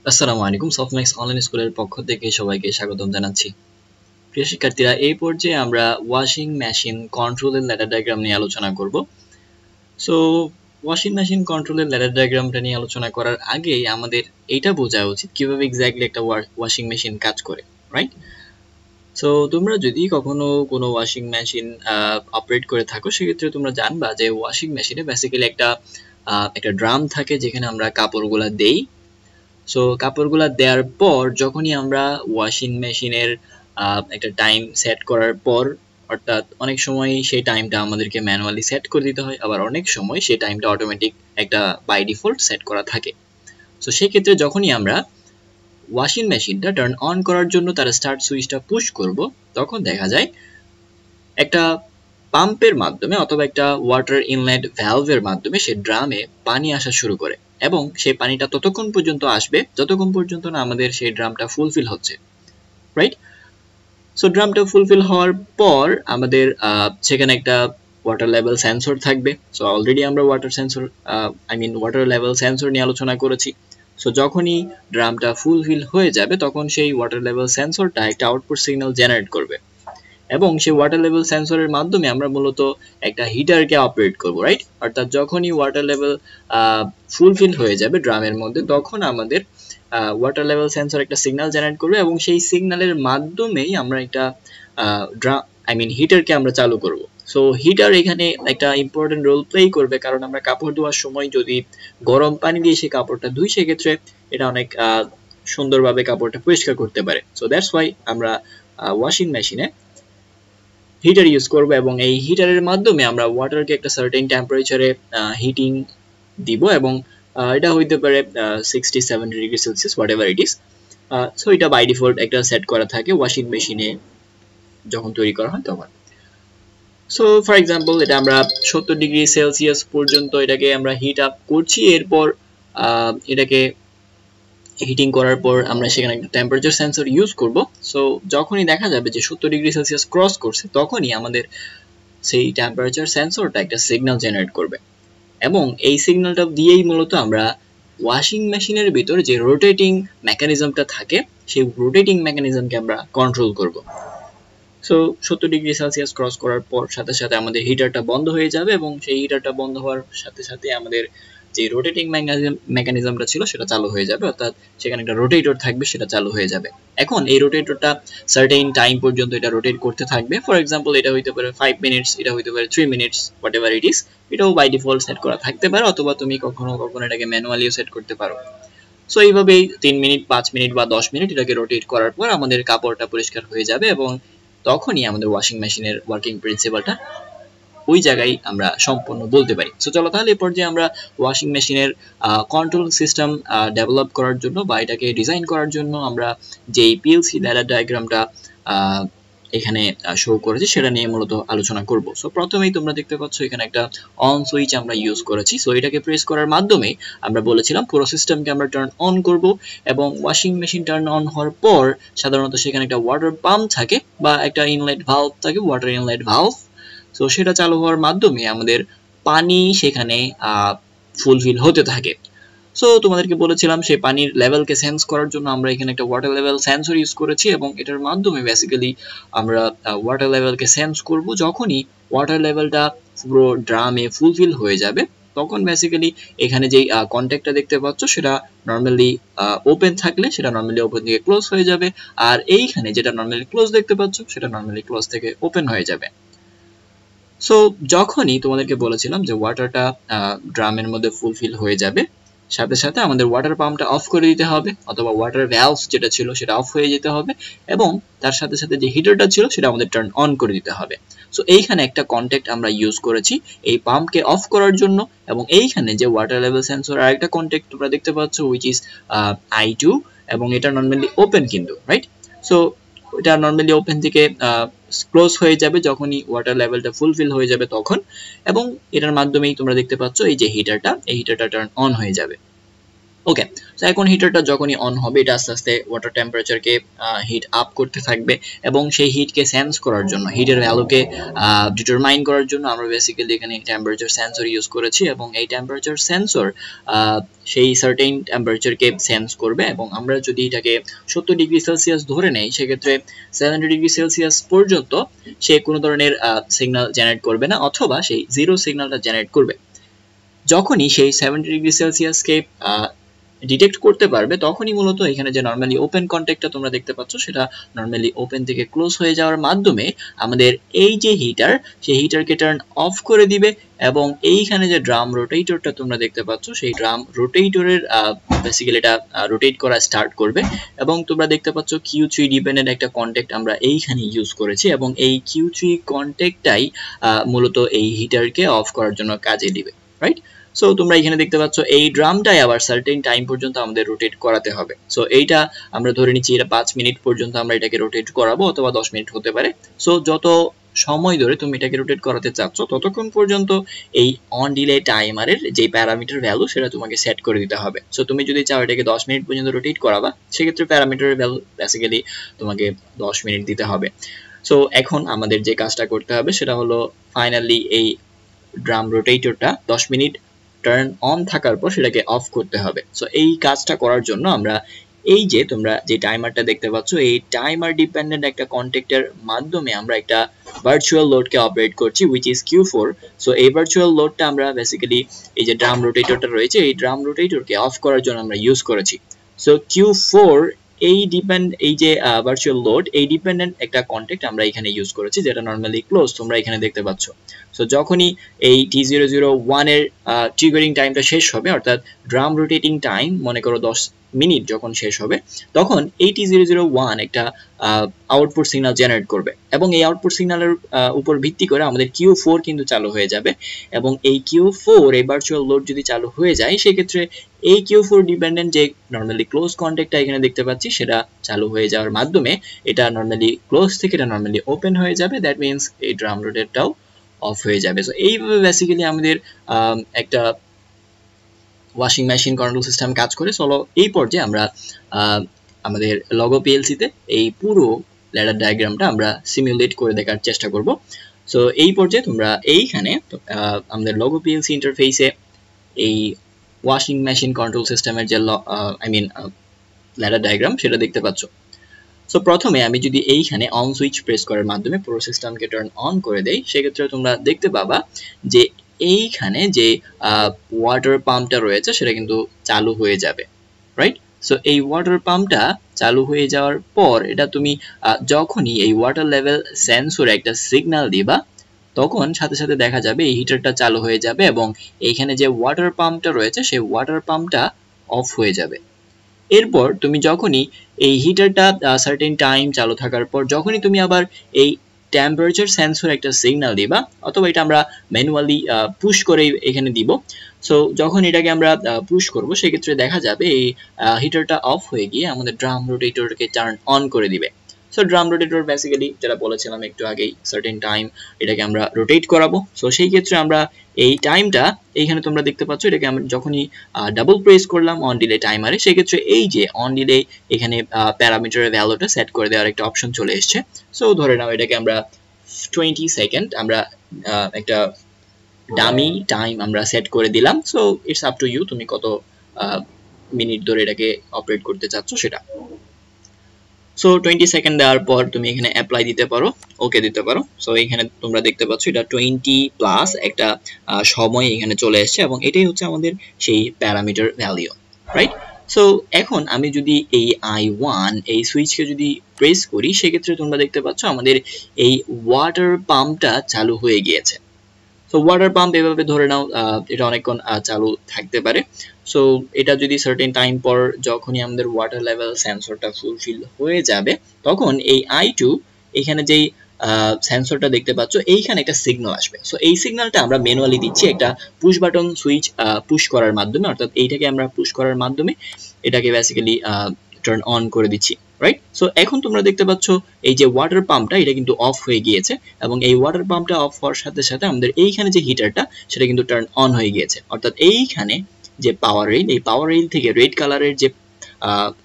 আসসালামু আলাইকুম। Softmax online স্কুলের পক্ষ থেকে সবাইকে স্বাগতম জানাচ্ছি। প্রিয় শিক্ষার্থীরা, এই পর্যায়ে আমরা ওয়াশিং মেশিন কন্ট্রোলের ল্যাডার ডায়াগ্রাম নিয়ে আলোচনা করব। সো ওয়াশিং মেশিন কন্ট্রোলের ল্যাডার ডায়াগ্রামটা নিয়ে আলোচনা করার আগেই আমাদের এইটা বোঝা উচিত কিভাবে এক্স্যাক্টলি একটা ওয়াশিং মেশিন কাজ করে, রাইট? সো তোমরা যদি কখনো কোনো ওয়াশিং মেশিন অপারেট করে থাকো, সেক্ষেত্রে তোমরা জানবা যে ওয়াশিং মেশিনে বেসিক্যালি একটা ড্রাম থাকে যেখানে আমরা কাপড়গুলা দেই। সো কাপড়গুলা দেওয়ার পর যখনই আমরা ওয়াশিং মেশিনের একটা টাইম সেট করার পর, অর্থাৎ অনেক সময় সেই টাইমটা আমাদেরকে ম্যানুয়ালি সেট করে দিতে হয়, আবার অনেক সময় সেই টাইমটা অটোমেটিক একটা বাই ডিফল্ট সেট করা থাকে। সো সেই ক্ষেত্রে যখনই আমরা ওয়াশিং মেশিনটা টার্ন অন করার জন্য তার স্টার্ট সুইচটা পুশ করব, তখন দেখা যায় একটা পাম্পের মাধ্যমে অথবা একটা ওয়াটার ইনলেট ভ্যালভের মাধ্যমে সে ড্রামে পানি আসা শুরু করে, এবং সেই পানিটা ততক্ষণ পর্যন্ত আসবে যতক্ষণ পর্যন্ত না আমাদের সেই ড্রামটা ফুলফিল হচ্ছে, রাইট? সো ড্রামটা ফুলফিল হওয়ার পর আমাদের সেখানে একটা ওয়াটার লেভেল সেন্সর থাকবে। সো অলরেডি আমরা ওয়াটার লেভেল সেন্সর নিয়ে আলোচনা করেছি। সো যখনই ড্রামটা ফুলফিল হয়ে যাবে তখন সেই ওয়াটার লেভেল সেন্সরটা একটা আউটপুট সিগন্যাল জেনারেট করবে, এবং সেই ওয়াটার লেভেল সেন্সরের মাধ্যমে আমরা মূলত একটা হিটারকে অপারেট করব, রাইট? অর্থাৎ যখনই ওয়াটার লেভেল ফুলফিল হয়ে যাবে ড্রামের মধ্যে, তখন আমাদের ওয়াটার লেভেল সেন্সর একটা সিগন্যাল জেনারেট করবে, এবং সেই সিগন্যালের মাধ্যমেই আমরা একটা হিটারকে আমরা চালু করব। সো হিটার এখানে একটা ইম্পর্টেন্ট রোল প্লে করবে, কারণ আমরা কাপড় ধোয়ার সময় যদি গরম পানি দিয়ে সেই কাপড়টা ধুই, সেক্ষেত্রে এটা অনেক সুন্দরভাবে কাপড়টা পরিষ্কার করতে পারে। সো দ্যাটস ওয়াই আমরা ওয়াশিং মেশিনে হিটার ইউজ করব, এবং এই হিটারের মাধ্যমে আমরা ওয়াটারকে একটা সার্টেন টেম্পারেচারে হিটিং দিব, এবং এটা হইতে পারে 60-70 degree Celsius, what ever it is. So এটা বাই ডিফল্ট একটা সেট করা থাকে ওয়াশিং মেশিনে যখন তৈরি করা হয় তখন। সো ফর এক্সাম্পল, এটা আমরা 70 ডিগ্রি সেলসিয়াস পর্যন্ত এটাকে আমরা হিট আপ করছি। এরপর এটাকে হিটিং করার পর আমরা সেখানে একটা টেম্পারেচার সেন্সর ইউজ করব। সো যখনই দেখা যাবে যে 70 ডিগ্রি সেলসিয়াস ক্রস করছে, তখনই আমাদের সেই টেম্পারেচার সেন্সরটা একটা সিগন্যাল জেনারেট করবে, এবং এই সিগন্যালটা দিয়েই মূলত আমরা ওয়াশিং মেশিনের ভিতর যে রোটেটিং মেকানিজমটা থাকে, সেই রোটেটিং মেকানিজমকে আমরা কন্ট্রোল করব। সো 70 ডিগ্রি সেলসিয়াস ক্রস করার পর সাথে সাথে আমাদের হিটারটা বন্ধ হয়ে যাবে, এবং সেই হিটারটা বন্ধ হওয়ার সাথে সাথে আমাদের যে রোটেটিং মেকানিজমটা ছিল সেটা চালু হয়ে যাবে, অর্থাৎ সেখানে একটা রোটেটর থাকবে, সেটা চালু হয়ে যাবে। এখন এই রোটেটরটা সার্টেন টাইম পর্যন্ত এটা রোটেট করতে থাকবে। ফর এক্সাম্পল, এটা হইতে পারে 5 মিনিটস, এটা হইতে পারে 3 minutes, what ever it is. এটাও বাই ডিফল্ট সেট করা থাকতে পারে, অথবা তুমি কখনো কখনো এটাকে ম্যানুয়ালিও সেট করতে পারো। সো এইভাবেই 3 মিনিট, 5 মিনিট বা 10 মিনিট এটাকে রোটেট করার পর আমাদের কাপড়টা পরিষ্কার হয়ে যাবে, এবং তখনই আমাদের ওয়াশিং মেশিনের ওয়ার্কিং প্রিন্সিপালটা ওই জায়গায় আমরা সম্পূর্ণ বলতে পারি। সো চলো তাহলে এই পর্যায়ে আমরা ওয়াশিং মেশিনের কন্ট্রোল সিস্টেম ডেভেলপ করার জন্য বা এটাকে ডিজাইন করার জন্য আমরা যেই পিএলসি ল্যাডার ডায়াগ্রামটা এখানে শো করেছি সেটা নিয়ে মূলত আলোচনা করব। সো প্রথমেই তোমরা দেখতে পাচ্ছ এখানে একটা অন সুইচ আমরা ইউজ করেছি। সো এটাকে প্রেস করার মাধ্যমে আমরা বলেছিলাম পুরো সিস্টেমকে আমরা টার্ন অন করব, এবং ওয়াশিং মেশিন টার্ন অন হওয়ার পর সাধারণত সেখানে একটা ওয়াটার পাম্প থাকে বা একটা ইনলেট ভালভ থাকে, ওয়াটার ইনলেট ভালভ। সো সেটা চালু হওয়ার মাধ্যমে আমাদের পানি সেখানে ফুলফিল হতে থাকে। সো তোমাদেরকে বলেছিলাম সেই পানির লেভেলকে সেন্স করার জন্য আমরা এখানে একটা ওয়াটার লেভেল সেন্সর ইউজ করেছি, এবং এটার মাধ্যমে বেসিক্যালি আমরা ওয়াটার লেভেলকে সেন্স করব। যখনই ওয়াটার লেভেলটা পুরো ড্রামে ফুলফিল হয়ে যাবে, তখন বেসিক্যালি এখানে যেই কন্ট্যাক্টটা দেখতে পাচ্ছ সেটা নর্মালি ওপেন থাকলে সেটা নর্মালি ওপেন থেকে ক্লোজ হয়ে যাবে, আর এইখানে যেটা নর্মালি ক্লোজ দেখতে পাচ্ছ সেটা নর্মালি ক্লোজ থেকে ওপেন হয়ে যাবে। সো যখনই তোমাদেরকে বলেছিলাম যে ওয়াটারটা ড্রামের মধ্যে ফুলফিল হয়ে যাবে, সাথে সাথে আমাদের ওয়াটার পাম্পটা অফ করে দিতে হবে, অথবা ওয়াটার ভ্যালভ যেটা ছিল সেটা অফ হয়ে যেতে হবে, এবং তার সাথে সাথে যে হিটারটা ছিল সেটা আমাদের টার্ন অন করে দিতে হবে। সো এইখানে একটা কন্ট্যাক্ট আমরা ইউজ করেছি এই পাম্পকে অফ করার জন্য, এবং এইখানে যে ওয়াটার লেভেল সেন্সর আর একটা কন্ট্যাক্ট তোমরা দেখতে পাচ্ছ উইচ ইজ I2, এবং এটা নর্মালি ওপেন কিন্তু, রাইট? সো এটা নর্মালি ওপেন থেকে ক্লোজ হয়ে যাবে যখনই ওয়াটার লেভেলটা ফুলফিল হয়ে যাবে তখন, এবং এটার মাধ্যমেই তোমরা দেখতে পাচ্ছ এই যে হিটারটা, এই হিটারটা টার্ন অন হয়ে যাবে। ওকে, তো এখন হিটারটা যখনই অন হবে এটা আস্তে আস্তে ওয়াটার টেম্পারেচারকে হিট আপ করতে থাকবে এবং সেই হিটকে সেন্স করার জন্য, হিটের ভ্যালুকে ডিটারমাইন করার জন্য আমরা বেসিক্যালি এখানে টেম্পারেচার সেন্সর ইউজ করেছি এবং এই টেম্পারেচার সেন্সর সেই সার্টেন টেম্পারেচারকে সেন্স করবে এবং আমরা যদি এটাকে 70 ডিগ্রি সেলসিয়াস ধরে নেই সেক্ষেত্রে 70 ডিগ্রি সেলসিয়াস পর্যন্ত সে কোনো ধরনের সিগন্যাল জেনারেট করবে না অথবা সেই জিরো সিগন্যালটা জেনারেট করবে। যখনই সেই 70 ডিগ্রি সেলসিয়াসকে ডিটেক্ট করতে পারবে তখনই মূলত এখানে যে নর্মালি ওপেন কন্ট্যাক্টটা তোমরা দেখতে পাচ্ছ সেটা নর্মালি ওপেন থেকে ক্লোজ হয়ে যাওয়ার মাধ্যমে আমাদের এই যে হিটার সেই হিটারকে টার্ন অফ করে দিবে এবং এইখানে যে ড্রাম রোটেটরটা তোমরা দেখতে পাচ্ছ সেই ড্রাম রোটেটরের বেসিক্যালি এটা রোটেট করা স্টার্ট করবে এবং তোমরা দেখতে পাচ্ছ Q3 ডিপেন্ডেন্ট একটা কন্ট্যাক্ট আমরা এইখানে ইউজ করেছি এবং এই Q3 কন্ট্যাক্টটাই মূলত এই হিটারকে অফ করার জন্য কাজে দিবে, রাইট? সো তোমরা এখানে দেখতে পাচ্ছ এই ড্রামটাই আবার সার্টেন টাইম পর্যন্ত আমাদের রোটেট করাতে হবে। সো এইটা আমরা ধরে নিচ্ছি এটা 5 মিনিট পর্যন্ত আমরা এটাকে রোটেট করাবো অথবা 10 মিনিট হতে পারে। সো যত সময় ধরে তুমি এটাকে রোটেট করাতে চাচ্ছ ততক্ষণ পর্যন্ত এই অন ডিলে টাইমারের যে প্যারামিটার ভ্যালু সেটা তোমাকে সেট করে দিতে হবে। সো তুমি যদি চাও এটাকে 10 মিনিট পর্যন্ত রোটেট করাবা সেক্ষেত্রে প্যারামিটারের ভ্যালু বেসিক্যালি তোমাকে 10 মিনিট দিতে হবে। সো এখন আমাদের যে কাজটা করতে হবে সেটা হলো ফাইনালি এই ড্রাম রোটেটরটা 10 মিনিট টার্ন অন থাকার পর সেটাকে অফ করতে হবে। সো এই কাজটা করার জন্য আমরা এই যে তোমরা যে টাইমারটা দেখতে পাচ্ছ এই টাইমার ডিপেন্ডেন্ট একটা কন্ট্যাক্টের মাধ্যমে আমরা একটা ভার্চুয়াল লোডকে অপারেট করছি which is Q4। সো এই ভার্চুয়াল লোডটা আমরা বেসিক্যালি এই যে ড্রাম রোটেটরটা রয়েছে এই ড্রাম রোটেটরকে অফ করার জন্য আমরা ইউজ করেছি। সো Q4 এই যে ভার্চুয়াল লোড এই ডিপেন্ডেন্ট একটা কন্ট্যাক্ট আমরা এখানে ইউজ করেছি যেটা নরমালি ক্লোজ তোমরা এখানে দেখতে পাচ্ছ। সো যখনই এই T001 এর ট্রিগারিং টাইমটা শেষ হবে অর্থাৎ ড্রাম রোটেটিং টাইম মনে করো 10 মিনিট যখন শেষ হবে তখন এই T001 একটা আউটপুট সিগন্যাল জেনারেট করবে এবং এই আউটপুট সিগন্যালের উপর ভিত্তি করে আমাদের Q4 কিন্তু চালু হয়ে যাবে এবং এই Q4 এই ভার্চুয়াল লোড যদি চালু হয়ে যায় সেক্ষেত্রে এই Q4 ডিপেন্ডেন্ট যে নরমালি ক্লোজ কন্ট্যাক্টটা এখানে দেখতে পাচ্ছি সেটা চালু হয়ে যাওয়ার মাধ্যমে এটা নরমালি ক্লোজ থেকে এটা নরমালি ওপেন হয়ে যাবে। দ্যাট মিন্স এই ড্রাম রোটেটরটাও অফ হয়ে যাবে। সো এইভাবে বেসিক্যালি আমাদের একটা ওয়াশিং মেশিন কন্ট্রোল সিস্টেম কাজ করে। চলো এই পর্যায়ে আমরা আমাদের লগো পিএলসিতে এই পুরো ল্যাডার ডায়াগ্রামটা আমরা সিমুলেট করে দেখার চেষ্টা করব। সো এই পর্যায়ে তোমরা এইখানে আমাদের লগো পিএলসি ইন্টারফেসে এই ওয়াশিং মেশিন কন্ট্রোল সিস্টেমের যে ল্যাডার ডায়াগ্রাম সেটা দেখতে পাচ্ছ। সো প্রথমে আমি যদি এইখানে অন সুইচ প্রেস করার মাধ্যমে পুরো সিস্টেমকে টার্ন অন করে দেই সেক্ষেত্রে তোমরা দেখতে পাবা যে এইখানে যে ওয়াটার পাম্পটা রয়েছে সেটা কিন্তু চালু হয়ে যাবে, রাইট? সো এই ওয়াটার পাম্পটা চালু হয়ে যাওয়ার পর এটা তুমি যখনই এই ওয়াটার লেভেল সেন্সরে একটা সিগন্যাল দিবা তখন সাথে সাথে দেখা যাবে এই হিটারটা চালু হয়ে যাবে এবং এইখানে যে ওয়াটার পাম্পটা রয়েছে সেই ওয়াটার পাম্পটা অফ হয়ে যাবে। এরপর তুমি যখনই এই হিটারটা সার্টেন টাইম চালু থাকার পর যখনই তুমি আবার এই টেম্পারেচার সেন্সর একটা সিগন্যাল দিবা অথবা এটা আমরা ম্যানুয়ালি পুশ করে এখানে দিব। সো যখন এটাকে আমরা পুশ করব সেক্ষেত্রে দেখা যাবে এই হিটারটা অফ হয়ে গিয়ে আমাদের ড্রাম রোটেটরকে টার্ন অন করে দিবে। সো ড্রাম রোটেটর বেসিক্যালি যেটা বলেছিলাম একটু আগেই সার্টেন টাইম এটাকে আমরা রোটেট করাবো। সো সেই ক্ষেত্রে আমরা এই টাইমটা এইখানে তোমরা দেখতে পাচ্ছ এটাকে আমরা যখনই ডাবল প্রেস করলাম অন ডিলে টাইমারে সেক্ষেত্রে এই যে অন ডিলে এখানে প্যারামিটারের ভ্যালুটা সেট করে দেওয়ার একটা অপশন চলে এসছে। সো ধরে নাও এটাকে আমরা 20 সেকেন্ড আমরা একটা ডামি টাইম আমরা সেট করে দিলাম। So it's up to you তুমি কত মিনিট ধরে এটাকে অপারেট করতে চাচ্ছ সেটা। সো 20 সেকেন্ড দেওয়ার পর তুমি এখানে অ্যাপ্লাই দিতে পারো, ওকে দিতে পারো। সো এখানে তোমরা দেখতে পাচ্ছ এটা 20 প্লাস একটা সময় এখানে চলে এসেছে এবং এটাই হচ্ছে আমাদের সেই প্যারামিটার ভ্যালু, রাইট? সো এখন আমি যদি এই I1 এই সুইচকে যদি প্রেস করি সেক্ষেত্রে তোমরা দেখতে পাচ্ছ আমাদের এই ওয়াটার পাম্পটা চালু হয়ে গিয়েছে। সো ওয়াটার পাম্প এভাবে ধরে নাও এটা অনেকক্ষণ চালু থাকতে পারে। সো এটা যদি সার্টেন টাইম পর যখনই আমাদের ওয়াটার লেভেল সেন্সরটা ফুলফিল হয়ে যাবে তখন এই I2 এখানে যেই সেন্সরটা দেখতে পাচ্ছ এইখানে একটা সিগন্যাল আসবে। সো এই সিগন্যালটা আমরা ম্যানুয়ালি দিচ্ছি একটা পুশ বাটন সুইচ পুশ করার মাধ্যমে, অর্থাৎ এইটাকে আমরা পুশ করার মাধ্যমে এটাকে বেসিক্যালি টার্ন অন করে দিচ্ছি, রাইট? সো এখন তোমরা দেখতে পাচ্ছ এই যে ওয়াটার পাম্পটা এটা কিন্তু অফ হয়ে গিয়েছে এবং এই ওয়াটার পাম্পটা অফ হওয়ার সাথে সাথে আমাদের এইখানে যে হিটারটা সেটা কিন্তু টার্ন অন হয়ে গিয়েছে, অর্থাৎ এইখানে যে পাওয়ার রেইল, এই পাওয়ার রেইল থেকে রেড কালারের যে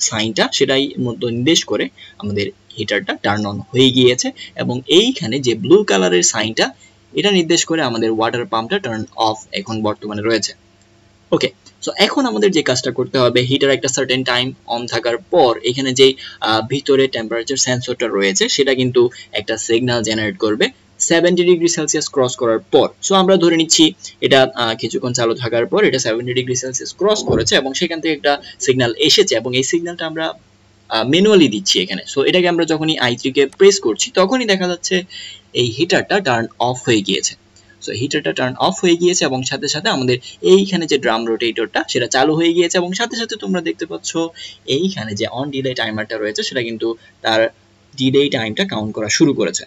সাইনটা সেটাই মতো নির্দেশ করে আমাদের হিটারটা টার্ন অন হয়ে গিয়েছে, এবং এইখানে যে ব্লু কালারের সাইনটা এটা নির্দেশ করে আমাদের ওয়াটার পাম্পটা টার্ন অফ এখন বর্তমানে রয়েছে। ওকে, সো এখন আমাদের যে কাজটা করতে হবে, হিটার একটা সার্টেন টাইম অন থাকার পর এখানে যে ভিতরে টেম্পারেচার সেন্সরটা রয়েছে সেটা কিন্তু একটা সিগন্যাল জেনারেট করবে 70 ডিগ্রি সেলসিয়াস ক্রস করার পর। সো আমরা ধরে নিচ্ছি এটা কিছুক্ষণ চালু থাকার পর এটা 70 ডিগ্রি সেলসিয়াস ক্রস করেছে এবং সেখান থেকে একটা সিগন্যাল এসেছে, এবং এই সিগন্যালটা আমরা ম্যানুয়ালি দিচ্ছি এখানে। সো এটাকে আমরা যখনই i3 কে প্রেস করছি তখনই দেখা যাচ্ছে এই হিটারটা টার্ন অফ হয়ে গিয়েছে। সো হিটারটা টার্ন অফ হয়ে গিয়েছে এবং সাথে সাথে আমাদের এইখানে যে ড্রাম রোটেটরটা সেটা চালু হয়ে গিয়েছে, এবং সাথে সাথে তোমরা দেখতে পাচ্ছ এইখানে যে অন ডিলে টাইমারটা রয়েছে সেটা কিন্তু তার ডিলে টাইমটা কাউন্ট করা শুরু করেছে।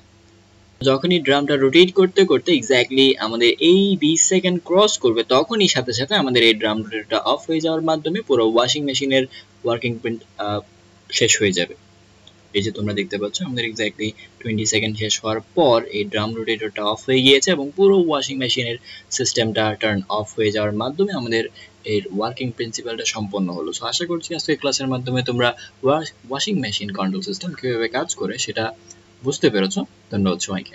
যখনই ড্রামটা রোটেট করতে করতে এক্স্যাক্টলি আমাদের এই 20 সেকেন্ড ক্রস করবে তখনই সাথে সাথে আমাদের এই ড্রাম রোটেটরটা অফ হয়ে যাওয়ার মাধ্যমে পুরো ওয়াশিং মেশিনের ওয়ার্কিং পয়েন্ট শেষ হয়ে যাবে। এই যে তোমরা দেখতে পাচ্ছ আমাদের এক্স্যাক্টলি 20 সেকেন্ড শেষ হওয়ার পর এই ড্রাম রোটেটরটা অফ হয়ে গিয়েছে এবং পুরো ওয়াশিং মেশিনের সিস্টেমটা টার্ন অফ হয়ে যাওয়ার মাধ্যমে আমাদের এর ওয়ার্কিং প্রিন্সিপালটা সম্পন্ন হলো। সো আশা করছি আজকের ক্লাসের মাধ্যমে তোমরা ওয়াশিং মেশিন কন্ট্রোল সিস্টেম কিভাবে কাজ করে সেটা বুঝতে পেরেছো। ধন্যবাদ সবাইকে।